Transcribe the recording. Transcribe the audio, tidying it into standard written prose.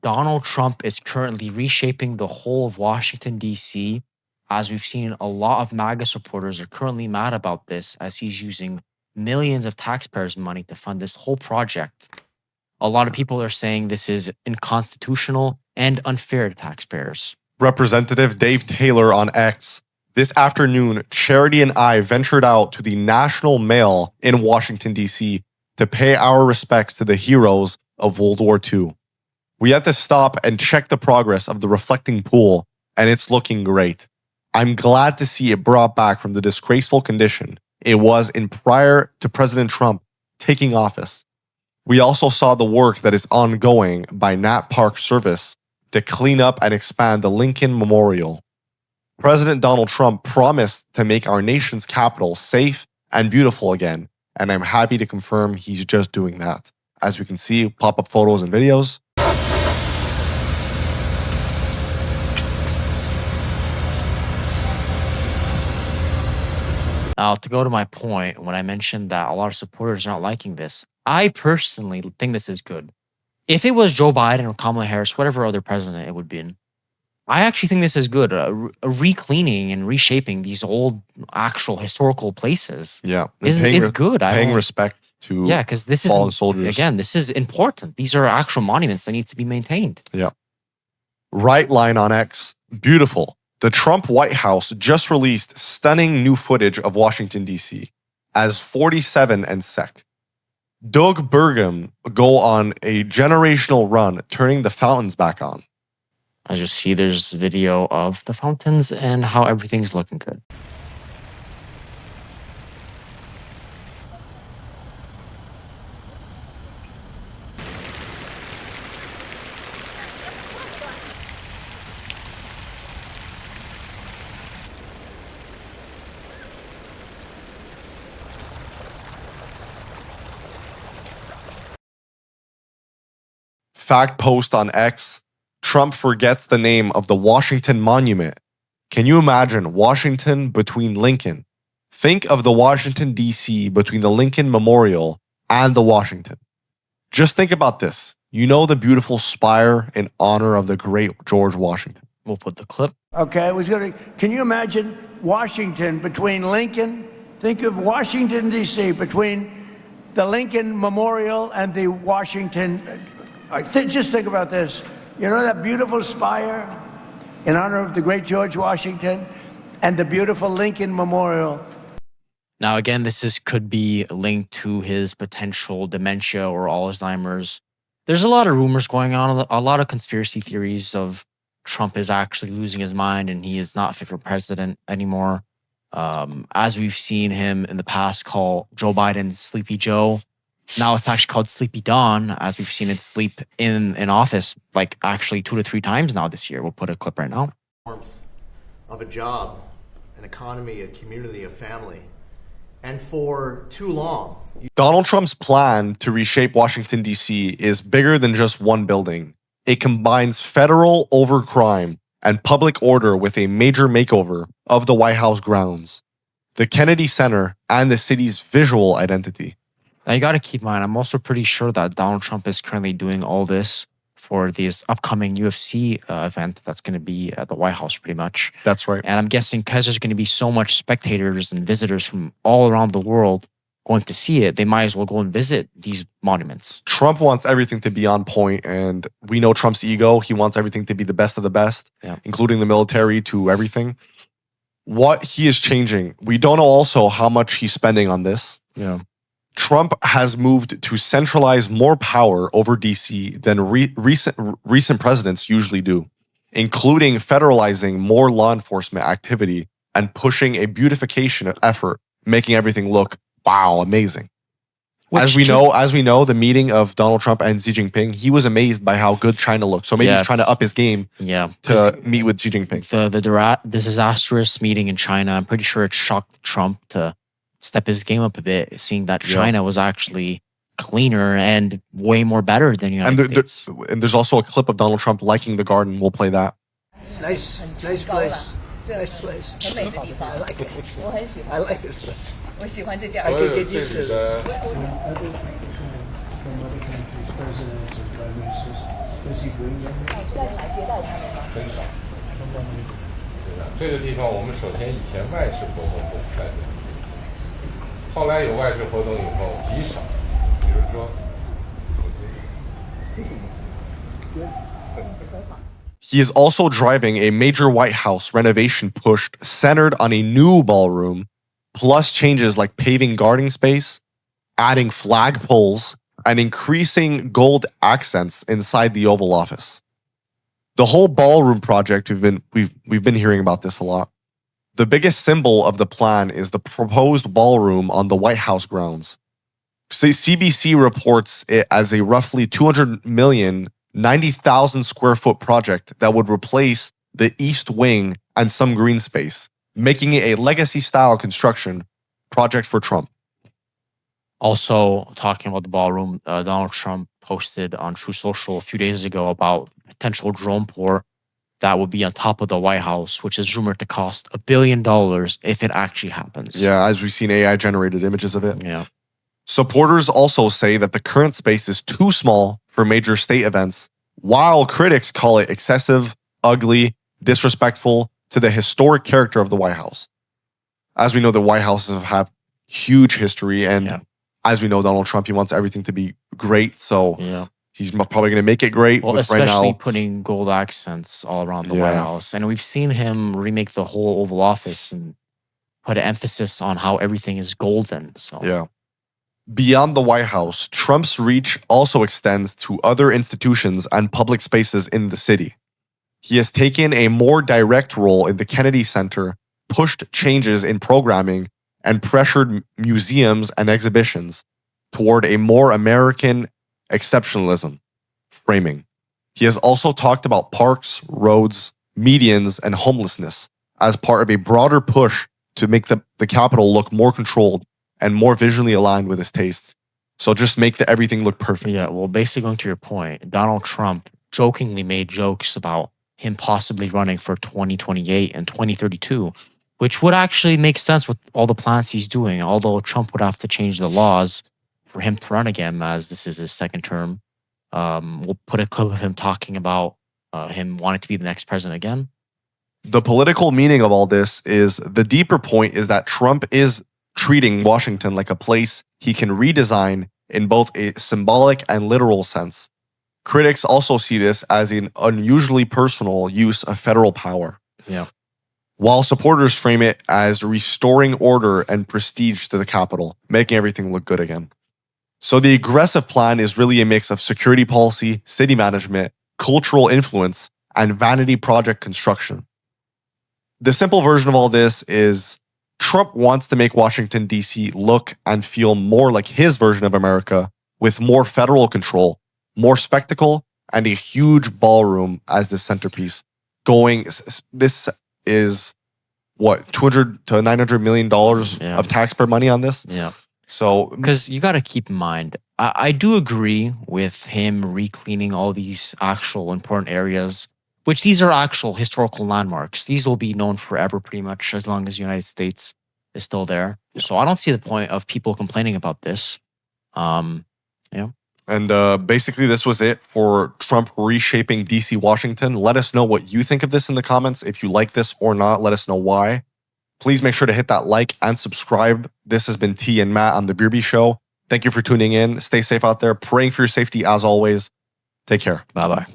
Donald Trump is currently reshaping the whole of Washington, D.C. As we've seen, a lot of MAGA supporters are currently mad about this as he's using millions of taxpayers' money to fund this whole project. A lot of people are saying this is unconstitutional and unfair to taxpayers. Representative Dave Taylor on X. This afternoon, Charity and I ventured out to the National Mall in Washington, D.C. to pay our respects to the heroes of World War II. We had to stop and check the progress of the reflecting pool, and it's looking great. I'm glad to see it brought back from the disgraceful condition it was in prior to President Trump taking office. We also saw the work that is ongoing by Nat Park Service to clean up and expand the Lincoln Memorial. President Donald Trump promised to make our nation's capital safe and beautiful again, and I'm happy to confirm he's just doing that. As we can see, pop-up photos and videos. Now, to go to my point, when I mentioned that a lot of supporters are not liking this, I personally think this is good. If it was Joe Biden or Kamala Harris, whatever other president it would be, I actually think this is good. Re-cleaning and reshaping these old, actual historical places is good. Paying respect to because this is fallen soldiers. Again, this is important. These are actual monuments that need to be maintained. Yeah. Right line on X. Beautiful. The Trump White House just released stunning new footage of Washington, D.C. as 47 and sec. Doug Burgum go on a generational run, turning the fountains back on. As you see, there's video of the fountains and how everything's looking good. Fact post on X. Trump forgets the name of the Washington Monument. Can you imagine Washington between Lincoln? Think of the Washington, D.C. between the Lincoln Memorial and the Washington. Just think about this. You know the beautiful spire in honor of the great George Washington. We'll put the clip. Okay, can you imagine Washington between Lincoln? Think of Washington, D.C. between the Lincoln Memorial and the Washington. Just think about this. You know that beautiful spire in honor of the great George Washington and the beautiful Lincoln Memorial. Now, again, could be linked to his potential dementia or Alzheimer's. There's a lot of rumors going on, a lot of conspiracy theories of Trump is actually losing his mind and he is not fit for president anymore. As we've seen him in the past call Joe Biden Sleepy Joe. Now it's actually called Sleepy Dawn, as we've seen it sleep in office like actually 2 to 3 times now this year. We'll put a clip right now. Of a job, an economy, a community, a family. And for too long. Donald Trump's plan to reshape Washington, D.C. is bigger than just one building. It combines federal over crime and public order with a major makeover of the White House grounds, the Kennedy Center, and the city's visual identity. Now, you got to keep in mind, I'm also pretty sure that Donald Trump is currently doing all this for this upcoming UFC event that's going to be at the White House pretty much. That's right. And I'm guessing because there's going to be so much spectators and visitors from all around the world going to see it, they might as well go and visit these monuments. Trump wants everything to be on point, and we know Trump's ego. He wants everything to be the best of the best, including the military to everything. What he is changing, we don't know also how much he's spending on this. Yeah. Trump has moved to centralize more power over D.C. than recent presidents usually do, including federalizing more law enforcement activity and pushing a beautification effort, making everything look, wow, amazing. As we know, the meeting of Donald Trump and Xi Jinping, he was amazed by how good China looked. So maybe he's trying to up his game to meet with Xi Jinping. The disastrous meeting in China, I'm pretty sure it shocked Trump to step his game up a bit, seeing that China was actually cleaner and way more better than the United States. And there's also a clip of Donald Trump liking the garden. We'll play that. Nice place. Nice place. I like it. I like this place. I could get used to this. 很少。是的，这个地方我们首先以前外事活动不在这里，后来有外事活动以后极少，比如说。He is also driving a major White House renovation push centered on a new ballroom, plus changes like paving garden space, adding flagpoles, and increasing gold accents inside the Oval Office. The whole ballroom project, we've been hearing about this a lot. The biggest symbol of the plan is the proposed ballroom on the White House grounds. CBC reports it as a roughly 200 million, 90,000 square foot project that would replace the East Wing and some green space, making it a legacy style construction project for Trump. Also, talking about the ballroom, Donald Trump posted on True Social a few days ago about potential drone pour that would be on top of the White House, which is rumored to cost $1 billion if it actually happens. Yeah, as we've seen AI generated images of it. Yeah. Supporters also say that the current space is too small for major state events, while critics call it excessive, ugly, disrespectful to the historic character of the White House. As we know, the White House have huge history, and as we know, Donald Trump, he wants everything to be great, so he's probably going to make it great. Well, with especially right now, putting gold accents all around the White House. And we've seen him remake the whole Oval Office and put an emphasis on how everything is golden. So yeah. Beyond the White House, Trump's reach also extends to other institutions and public spaces in the city. He has taken a more direct role in the Kennedy Center, pushed changes in programming, and pressured museums and exhibitions toward a more American exceptionalism framing. He has also talked about parks, roads, medians, and homelessness as part of a broader push to make the Capitol look more controlled and more visually aligned with his tastes. So just make everything look perfect. Yeah, well, basically going to your point, Donald Trump jokingly made jokes about him possibly running for 2028 and 2032, which would actually make sense with all the plans he's doing, although Trump would have to change the laws for him to run again, as this is his second term. We'll put a clip of him talking about him wanting to be the next president again. The political meaning of all this is the deeper point is that Trump is treating Washington like a place he can redesign in both a symbolic and literal sense. Critics also see this as an unusually personal use of federal power. Yeah. While supporters frame it as restoring order and prestige to the Capitol, making everything look good again. So the aggressive plan is really a mix of security policy, city management, cultural influence, and vanity project construction. The simple version of all this is Trump wants to make Washington, D.C. look and feel more like his version of America with more federal control, more spectacle, and a huge ballroom as the centerpiece. This is what, $200 to $900 million of taxpayer money on this? Yeah. So, because you got to keep in mind, I do agree with him recleaning all these actual important areas, which these are actual historical landmarks. These will be known forever pretty much as long as the United States is still there. So I don't see the point of people complaining about this. Yeah. And basically this was it for Trump reshaping DC Washington. Let us know what you think of this in the comments. If you like this or not, let us know why. Please make sure to hit that like and subscribe. This has been T and Matt on The Berube Show. Thank you for tuning in. Stay safe out there. Praying for your safety as always. Take care. Bye-bye.